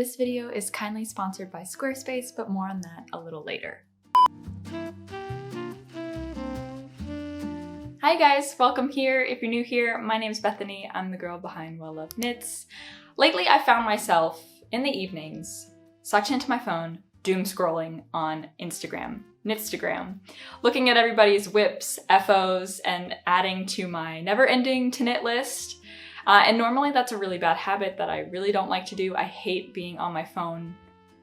This video is kindly sponsored by Squarespace, but more on that a little later. Hi guys, welcome here. If you're new here, my name's Bethany. I'm the girl behind Well Loved Knits. Lately, I found myself in the evenings, sucked into my phone, doom scrolling on Knitstagram, looking at everybody's whips, FOs, and adding to my never-ending to knit list. And normally that's a really bad habit that I really don't like to do. I hate being on my phone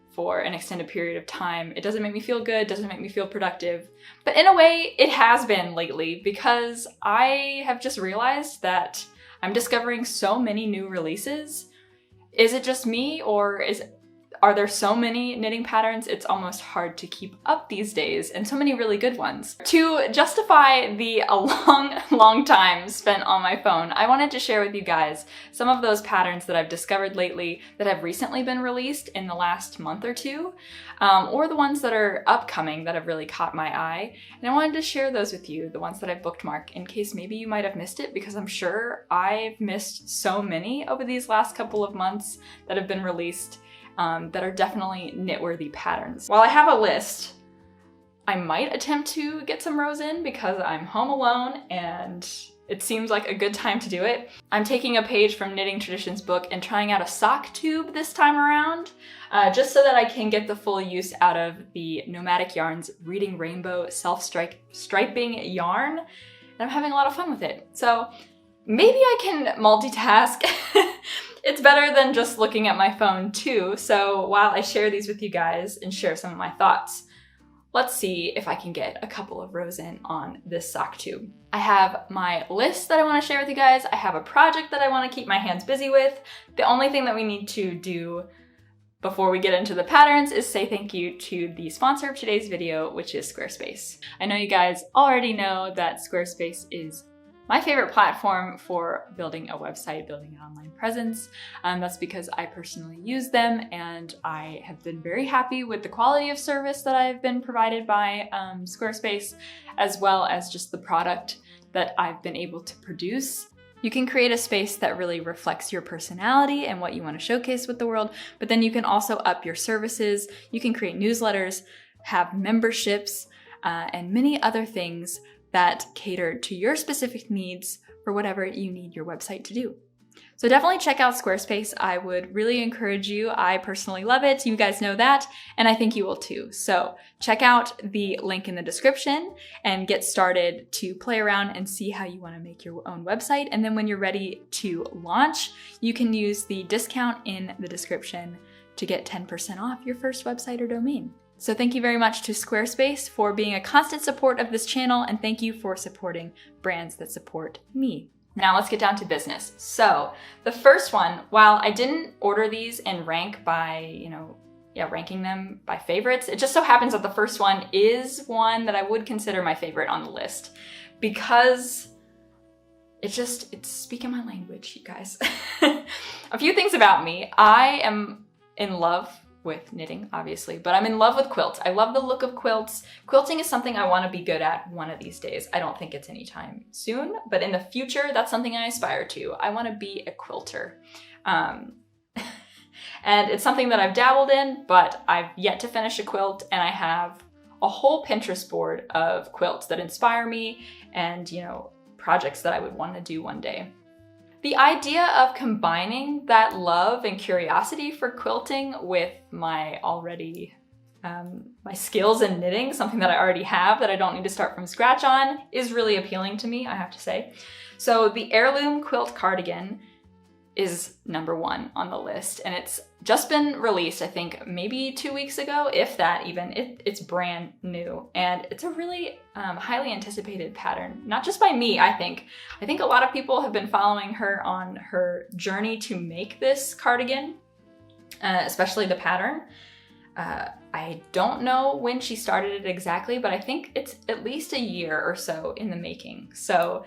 for an extended period of time. It doesn't make me feel good, doesn't make me feel productive. But in a way, it has been lately because I have just realized that I'm discovering so many new releases. Is it just me, or are there so many knitting patterns it's almost hard to keep up these days, and so many really good ones? To justify the long time spent on my phone, I wanted to share with you guys some of those patterns that I've discovered lately that have recently been released in the last month or two, or the ones that are upcoming that have really caught my eye. And I wanted to share those with you, the ones that I've bookmarked, in case maybe you might have missed it, because I'm sure I've missed so many over these last couple of months that have been released. That are definitely knit-worthy patterns. While I have a list, I might attempt to get some rows in because I'm home alone and it seems like a good time to do it. I'm taking a page from Knitting Traditions book and trying out a sock tube this time around, just so that I can get the full use out of the Nomadic Yarns Reading Rainbow self-striping yarn, and I'm having a lot of fun with it. So maybe I can multitask. It's better than just looking at my phone too, so while I share these with you guys and share some of my thoughts, let's see if I can get a couple of rows in on this sock tube. I have my list that I want to share with you guys. I have a project that I want to keep my hands busy with. The only thing that we need to do before we get into the patterns is say thank you to the sponsor of today's video, which is Squarespace. I know you guys already know that Squarespace is my favorite platform for building a website, building an online presence. That's because I personally use them and I have been very happy with the quality of service that I've been provided by Squarespace, as well as just the product that I've been able to produce. You can create a space that really reflects your personality and what you want to showcase with the world, but then you can also up your services. You can create newsletters, have memberships, and many other things that cater to your specific needs for whatever you need your website to do. So definitely check out Squarespace. I would really encourage you. I personally love it. You guys know that, and I think you will too. So check out the link in the description and get started to play around and see how you want to make your own website. And then when you're ready to launch, you can use the discount in the description to get 10% off your first website or domain. So thank you very much to Squarespace for being a constant support of this channel, and thank you for supporting brands that support me. Now let's get down to business. So the first one, while I didn't order these in rank by, ranking them by favorites, it just so happens that the first one is one that I would consider my favorite on the list because it's speaking my language, you guys. A few things about me. I am in love with knitting, obviously, but I'm in love with quilts. I love the look of quilts. Quilting is something I want to be good at one of these days. I don't think it's anytime soon, but in the future, that's something I aspire to. I want to be a quilter. And it's something that I've dabbled in, but I've yet to finish a quilt, and I have a whole Pinterest board of quilts that inspire me and, projects that I would want to do one day. The idea of combining that love and curiosity for quilting with my my skills in knitting, something that I already have that I don't need to start from scratch on, is really appealing to me, I have to say. So the Heirloom quilt cardigan is number one on the list, and it's just been released, I think maybe 2 weeks ago, if that even. It's brand new, and it's a really highly anticipated pattern, not just by me, I think. I think a lot of people have been following her on her journey to make this cardigan, especially the pattern. I don't know when she started it exactly, but I think it's at least a year or so in the making. So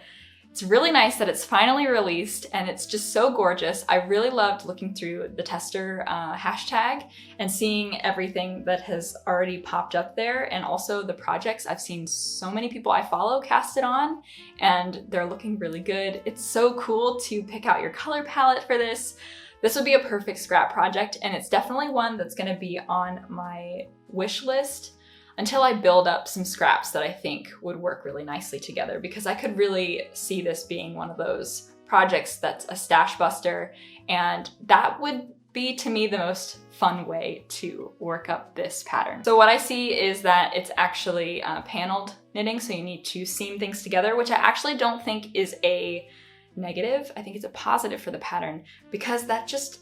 it's really nice that it's finally released, and it's just so gorgeous. I really loved looking through the tester hashtag and seeing everything that has already popped up there, and also the projects. I've seen so many people I follow cast it on, and they're looking really good. It's so cool to pick out your color palette for this. this would be a perfect scrap project, and it's definitely one that's gonna be on my wish list until I build up some scraps that I think would work really nicely together, because I could really see this being one of those projects that's a stash buster, and that would be, to me, the most fun way to work up this pattern. So what I see is that it's actually paneled knitting, so you need to seam things together, which I actually don't think is a negative. I think it's a positive for the pattern, because that just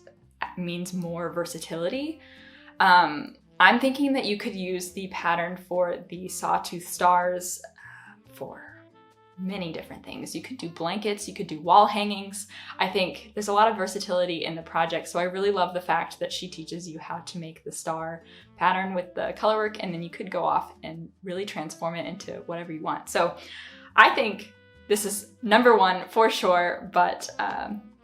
means more versatility. I'm thinking that you could use the pattern for the sawtooth stars for many different things. You could do blankets, you could do wall hangings. I think there's a lot of versatility in the project, so I really love the fact that she teaches you how to make the star pattern with the colorwork, and then you could go off and really transform it into whatever you want. So I think this is number one for sure, but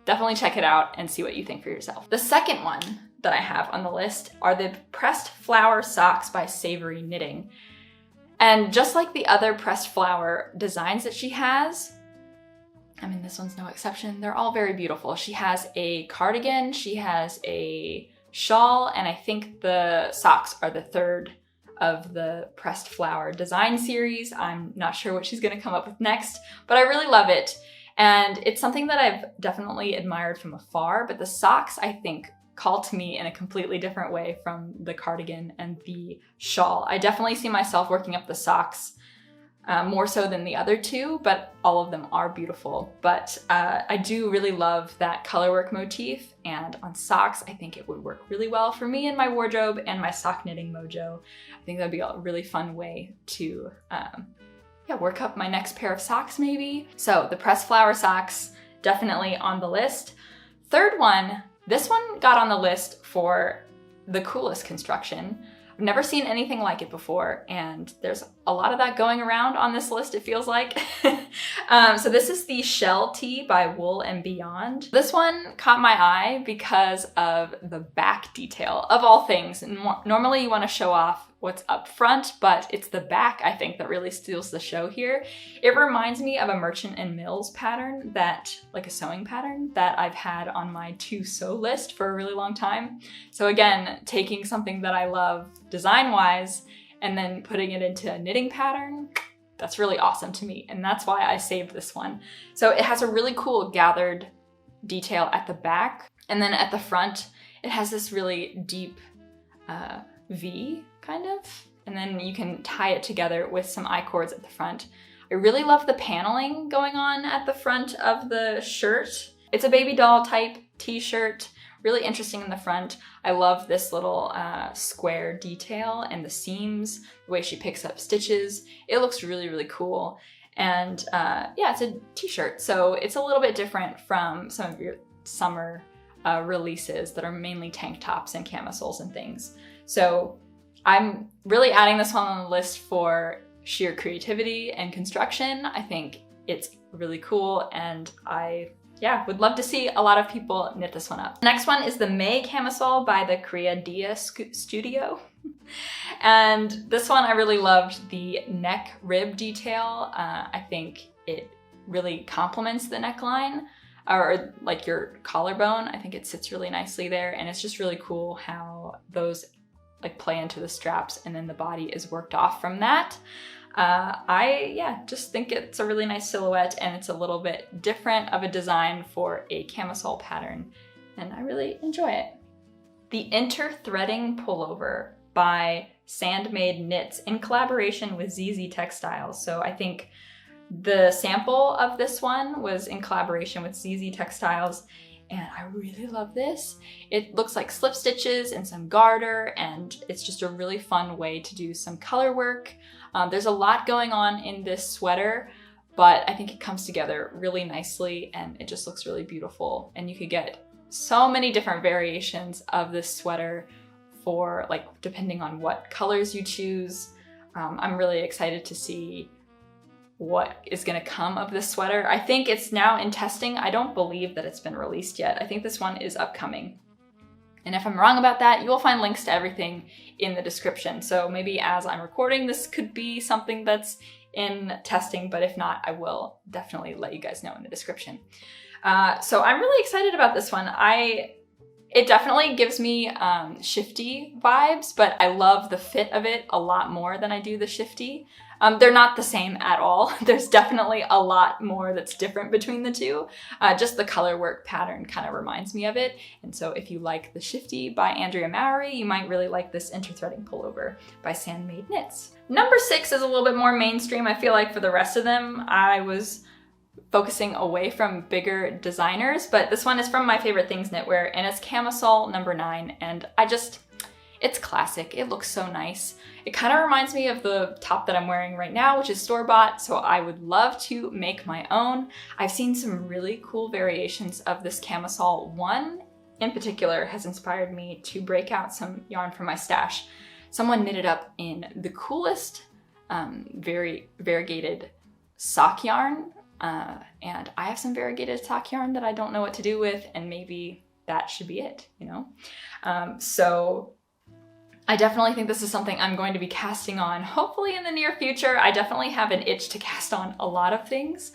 definitely check it out and see what you think for yourself. The second one that I have on the list are the pressed flower socks by Savory Knitting. And just like the other pressed flower designs that she has, I mean, this one's no exception, they're all very beautiful. She has a cardigan, she has a shawl, and I think the socks are the third of the pressed flower design series. I'm not sure what she's gonna come up with next, but I really love it. And it's something that I've definitely admired from afar, but the socks, I think, call to me in a completely different way from the cardigan and the shawl. I definitely see myself working up the socks more so than the other two, but all of them are beautiful. But I do really love that colorwork motif, and on socks, I think it would work really well for me and my wardrobe and my sock knitting mojo. I think that'd be a really fun way to work up my next pair of socks maybe. So the pressed flower socks, definitely on the list. Third one, this one got on the list for the coolest construction. I've never seen anything like it before, and there's a lot of that going around on this list, it feels like. So this is the Shell Tee by Wool and Beyond. This one caught my eye because of the back detail, of all things. And normally you want to show off what's up front, but it's the back, I think, that really steals the show here. It reminds me of a Merchant and Mills pattern, like a sewing pattern that I've had on my to sew list for a really long time. So again, taking something that I love design-wise and then putting it into a knitting pattern, that's really awesome to me, and that's why I saved this one. So it has a really cool gathered detail at the back, and then at the front, it has this really deep V, kind of, and then you can tie it together with some I-cords at the front. I really love the paneling going on at the front of the shirt. It's a baby doll type t-shirt, really interesting in the front. I love this little square detail and the seams, the way she picks up stitches. It looks really, really cool. And yeah, it's a t-shirt, so it's a little bit different from some of your summer releases that are mainly tank tops and camisoles and things. So I'm really adding this one on the list for sheer creativity and construction. I think it's really cool, and I would love to see a lot of people knit this one up. Next one is the May camisole by the Creabea studio. And this one I really loved the neck rib detail. I think it really complements the neckline, or like your collarbone. I think it sits really nicely there, and it's just really cool how those like play into the straps and then the body is worked off from that. I just think it's a really nice silhouette, and it's a little bit different of a design for a camisole pattern, and I really enjoy it. The Interthreading pullover by Sandmade Knits in collaboration with ZZ Textiles. So I think the sample of this one was in collaboration with ZZ Textiles, and I really love this. It looks like slip stitches and some garter, and it's just a really fun way to do some color work. There's a lot going on in this sweater, but I think it comes together really nicely, and it just looks really beautiful. And you could get so many different variations of this sweater for, like, depending on what colors you choose. I'm really excited to see what is gonna come of this sweater. I think it's now in testing. I don't believe that it's been released yet. I think this one is upcoming. And if I'm wrong about that, you will find links to everything in the description. So maybe as I'm recording, this could be something that's in testing, but if not, I will definitely let you guys know in the description. So I'm really excited about this one. I It definitely gives me shifty vibes, but I love the fit of it a lot more than I do the shifty. They're not the same at all. There's definitely a lot more that's different between the two. Just the colorwork pattern kind of reminds me of it. And so if you like the Shifty by Andrea Mowry, you might really like this Interthreading pullover by Sandmade Knits. Number 6 is a little bit more mainstream. I feel like for the rest of them, I was focusing away from bigger designers, but this one is from My Favorite Things Knitwear, and it's camisole number 9, and it's classic. It looks so nice. It kind of reminds me of the top that I'm wearing right now, which is store-bought, so I would love to make my own. I've seen some really cool variations of this camisole. One in particular has inspired me to break out some yarn from my stash. Someone knitted up in the coolest, very variegated sock yarn, and I have some variegated sock yarn that I don't know what to do with, and maybe that should be it, you know? So I definitely think this is something I'm going to be casting on, hopefully in the near future. I definitely have an itch to cast on a lot of things.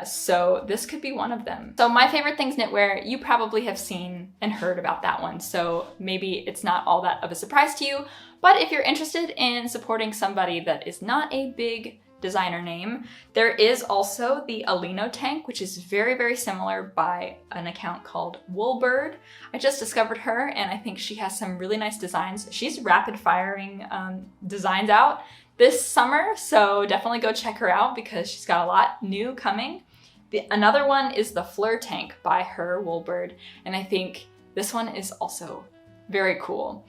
So this could be one of them. So My Favorite Things Knitwear, you probably have seen and heard about that one, so maybe it's not all that of a surprise to you, but if you're interested in supporting somebody that is not a big designer name, there is also the Alino tank, which is very, very similar, by an account called Woolbird. I just discovered her, and I think she has some really nice designs. She's rapid firing designs out this summer, so definitely go check her out because she's got a lot new coming. Another one is the Fleur tank by her, Woolbird, and I think this one is also very cool,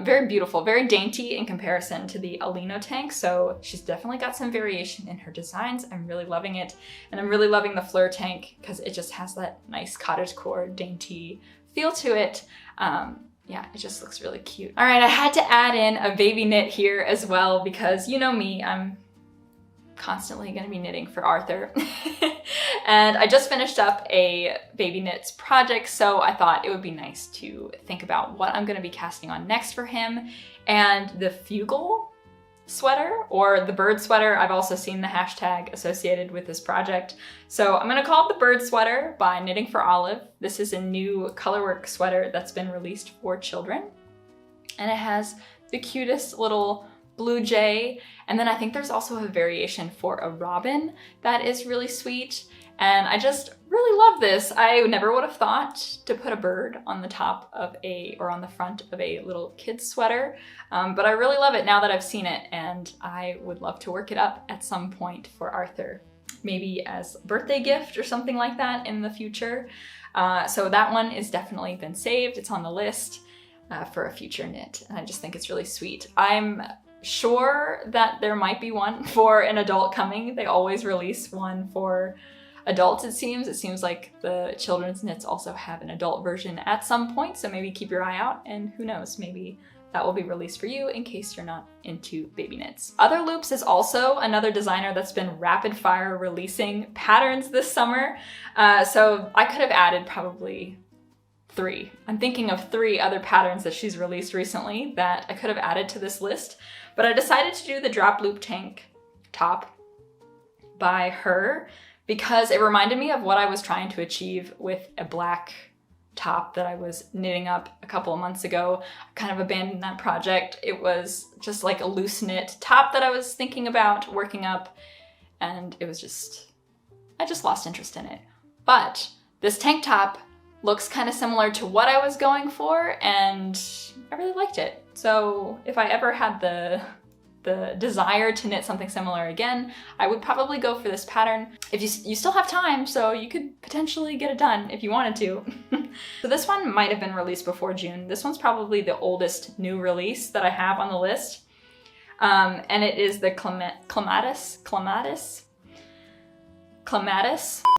very beautiful, very dainty in comparison to the Alino tank. So she's definitely got some variation in her designs. I'm really loving it. And I'm really loving the Fleur tank because it just has that nice cottagecore dainty feel to it. Yeah, it just looks really cute. All right, I had to add in a baby knit here as well because you know me, I'm constantly gonna be knitting for Arthur. And I just finished up a baby knits project, so I thought it would be nice to think about what I'm gonna be casting on next for him. And the Fugle sweater, or the bird sweater, I've also seen the hashtag associated with this project. So I'm gonna call it the bird sweater by Knitting for Olive. This is a new Colorwork sweater that's been released for children. And it has the cutest little blue jay. And then I think there's also a variation for a robin that is really sweet. And I just really love this. I never would have thought to put a bird on the top of or on the front of a little kid's sweater. But I really love it now that I've seen it, and I would love to work it up at some point for Arthur. Maybe as a birthday gift or something like that in the future. So that one is definitely been saved. It's on the list for a future knit. And I just think it's really sweet. I'm sure that there might be one for an adult coming. They always release one for adults, it seems. It seems like the children's knits also have an adult version at some point, so maybe keep your eye out, and who knows, maybe that will be released for you in case you're not into baby knits. Other Loops is also another designer that's been rapid fire releasing patterns this summer. So I could have added probably 3. I'm thinking of 3 other patterns that she's released recently that I could have added to this list, but I decided to do the drop loop tank top by her because it reminded me of what I was trying to achieve with a black top that I was knitting up a couple of months ago. I kind of abandoned that project. It was just like a loose knit top that I was thinking about working up, and it was just, I just lost interest in it. But this tank top looks kind of similar to what I was going for, and I really liked it. So if I ever had the desire to knit something similar again, I would probably go for this pattern. If you still have time, so you could potentially get it done if you wanted to. So this one might have been released before June. This one's probably the oldest new release that I have on the list. And it is the Clematis.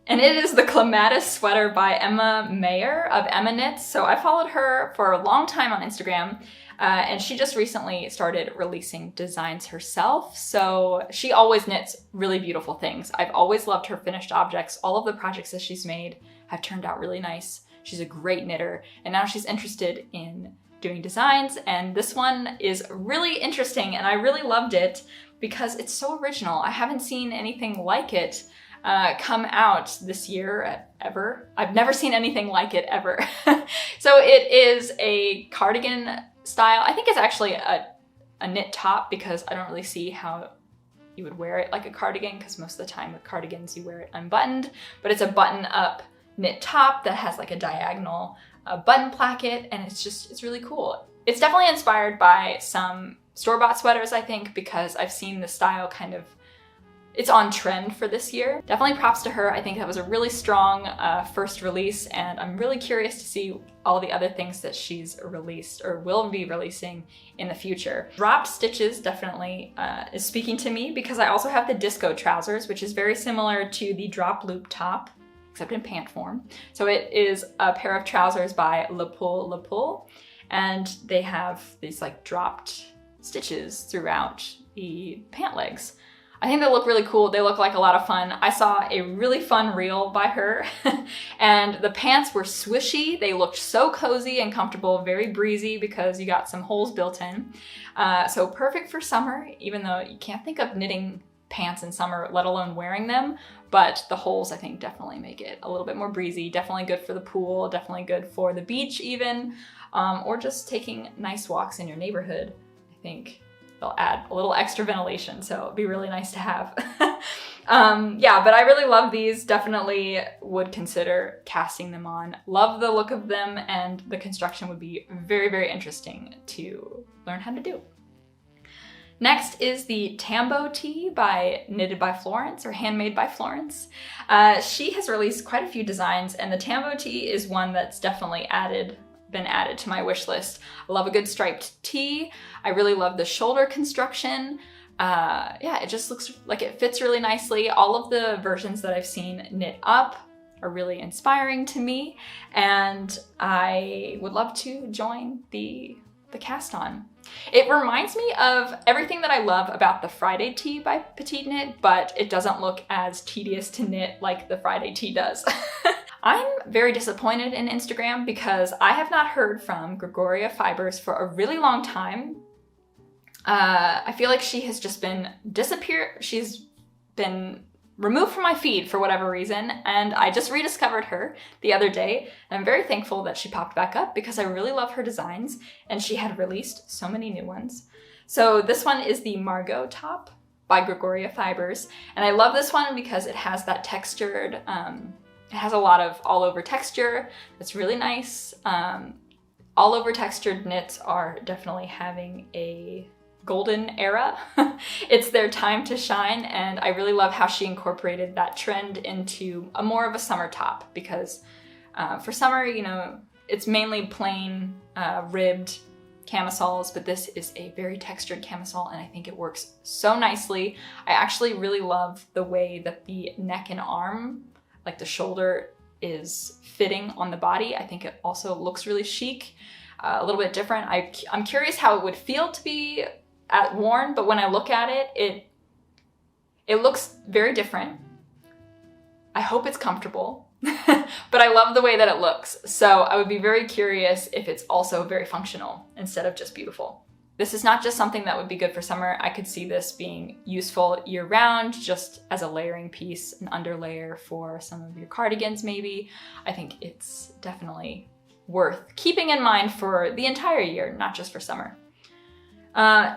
And it is the Clematis sweater by Emma Mayer of Emma Knits. So I followed her for a long time on Instagram, and she just recently started releasing designs herself. So she always knits really beautiful things. I've always loved her finished objects. All of the projects that she's made have turned out really nice. She's a great knitter, and now she's interested in doing designs, and this one is really interesting, and I really loved it because it's so original. I haven't seen anything like it. come out this year ever. I've never seen anything like it ever. So it is a cardigan style. I think it's actually a knit top because I don't really see how you would wear it like a cardigan, because most of the time with cardigans you wear it unbuttoned, but it's a button-up knit top that has like a diagonal button placket, and it's really cool. It's definitely inspired by some store-bought sweaters, I think, because I've seen the style kind of, it's on trend for this year. Definitely props to her. I think that was a really strong first release, and I'm really curious to see all the other things that she's released or will be releasing in the future. Dropped stitches definitely is speaking to me, because I also have the disco trousers, which is very similar to the drop loop top, except in pant form. So it is a pair of trousers by Le Pull, and they have these like dropped stitches throughout the pant legs. I think they look really cool. They look like a lot of fun. I saw a really fun reel by her and the pants were swishy. They looked so cozy and comfortable, very breezy because you got some holes built in. So perfect for summer, even though you can't think of knitting pants in summer, let alone wearing them. But the holes, I think, definitely make it a little bit more breezy. Definitely good for the pool, definitely good for the beach even, or just taking nice walks in your neighborhood. I think they'll add a little extra ventilation, so it'd be really nice to have. Yeah, but I really love these. Definitely would consider casting them on. Love the look of them, and the construction would be very, very interesting to learn how to do. Next is the Tambo tee by Knitted by Florence, or Handmade by Florence. She has released quite a few designs, and the Tambo tee is one that's definitely been added to my wish list. I love a good striped tee. I really love the shoulder construction. Yeah, it just looks like it fits really nicely. All of the versions that I've seen knit up are really inspiring to me, and I would love to join the cast on. It reminds me of everything that I love about the Friday tee by Petite Knit, but it doesn't look as tedious to knit like the Friday tee does. I'm very disappointed in Instagram because I have not heard from Gregoria Fibers for a really long time. I feel like she has just been She's been removed from my feed for whatever reason, and I just rediscovered her the other day, and I'm very thankful that she popped back up because I really love her designs, and she had released so many new ones. So this one is the Margot top by Gregoria Fibers, and I love this one because it has that textured, it has a lot of all over texture. It's really nice. All over textured knits are definitely having a golden era. It's their time to shine, and I really love how she incorporated that trend into a more of a summer top, because for summer, you know, it's mainly plain ribbed camisoles, but this is a very textured camisole, and I think it works so nicely. I actually really love the way that the neck and arm, like the shoulder, is fitting on the body. I think it also looks really chic, a little bit different. I'm curious how it would feel to be worn, but when I look at it, it looks very different. I hope it's comfortable, but I love the way that it looks. So I would be very curious if it's also very functional instead of just beautiful. This is not just something that would be good for summer. I could see this being useful year-round, just as a layering piece, an underlayer for some of your cardigans maybe. I think it's definitely worth keeping in mind for the entire year, not just for summer.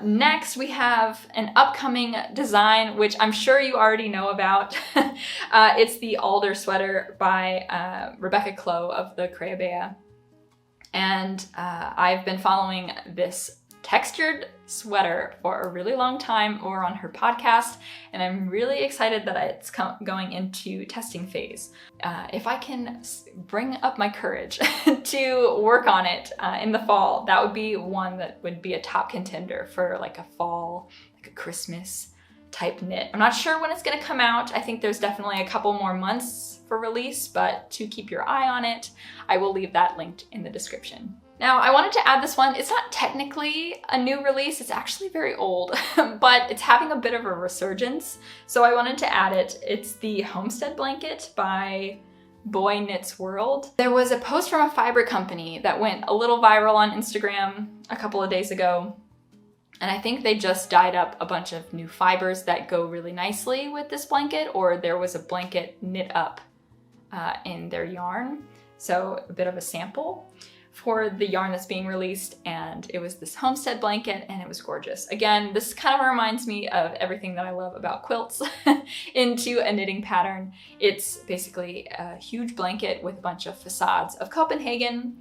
Next, we have an upcoming design, which I'm sure you already know about. It's the Alder sweater by Rebecca Clow of the Creabea. And I've been following this textured sweater for a really long time over on her podcast, and I'm really excited that it's going into testing phase. If I can bring up my courage to work on it in the fall, that would be one that would be a top contender for like a fall, like a Christmas type knit. I'm not sure when it's gonna come out. I think there's definitely a couple more months for release, but to keep your eye on it, I will leave that linked in the description. Now, I wanted to add this one. It's not technically a new release, it's actually very old, but it's having a bit of a resurgence, so I wanted to add it. It's the Homestead Blanket by Boy Knits World. There was a post from a fiber company that went a little viral on Instagram a couple of days ago, And I think they just dyed up a bunch of new fibers that go really nicely with this blanket, or there was a blanket knit up in their yarn. So a bit of a sample for the yarn that's being released, and it was this Homestead blanket, and it was gorgeous. Again, this kind of reminds me of everything that I love about quilts into a knitting pattern. It's basically a huge blanket with a bunch of facades of Copenhagen,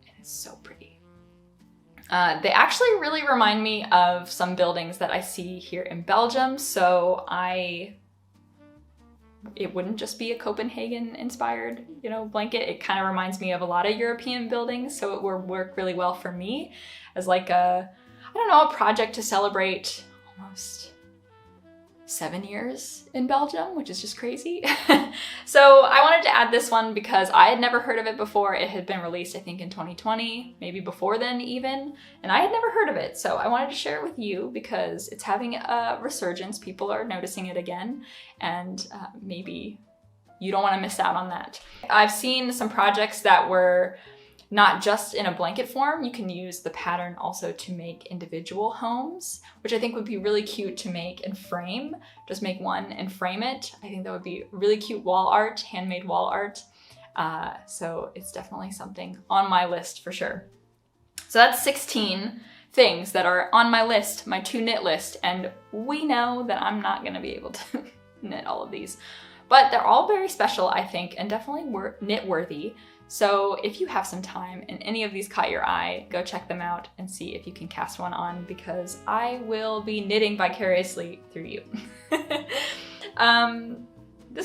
and it's so pretty. They actually really remind me of some buildings that I see here in Belgium, so it wouldn't just be a Copenhagen inspired, you know, blanket. It kind of reminds me of a lot of European buildings, so it would work really well for me as like a, I don't know, a project to celebrate almost 7 years in Belgium, which is just crazy. So I wanted to add this one because I had never heard of it before. It had been released, I think, in 2020, maybe before then even, and I had never heard of it. So I wanted to share it with you because it's having a resurgence. People are noticing it again, and maybe you don't want to miss out on that. I've seen some projects that were not just in a blanket form. You can use the pattern also to make individual homes, which I think would be really cute to make and frame. Just make one and frame it. I think that would be really cute wall art, handmade wall art. So it's definitely something on my list for sure. So that's 16 things that are on my list, my to knit list, and we know that I'm not gonna be able to knit all of these, but they're all very special, I think, and definitely knit worthy. So if you have some time and any of these caught your eye, go check them out and see if you can cast one on, because I will be knitting vicariously through you. This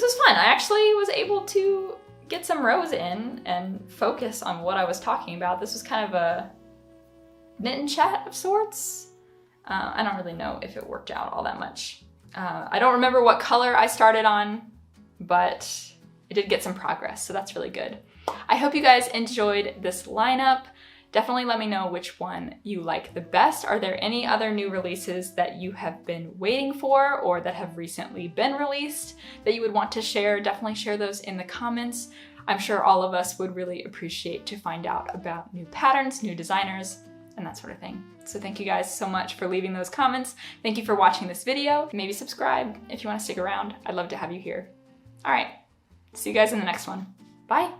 was fun. I actually was able to get some rows in and focus on what I was talking about. This was kind of a knit and chat of sorts. I don't really know if it worked out all that much. I don't remember what color I started on, but I did get some progress, so that's really good. I hope you guys enjoyed this lineup. Definitely let me know which one you like the best. Are there any other new releases that you have been waiting for or that have recently been released that you would want to share? Definitely share those in the comments. I'm sure all of us would really appreciate to find out about new patterns, new designers, and that sort of thing. So thank you guys so much for leaving those comments. Thank you for watching this video. Maybe subscribe if you want to stick around. I'd love to have you here. All right, see you guys in the next one. Bye.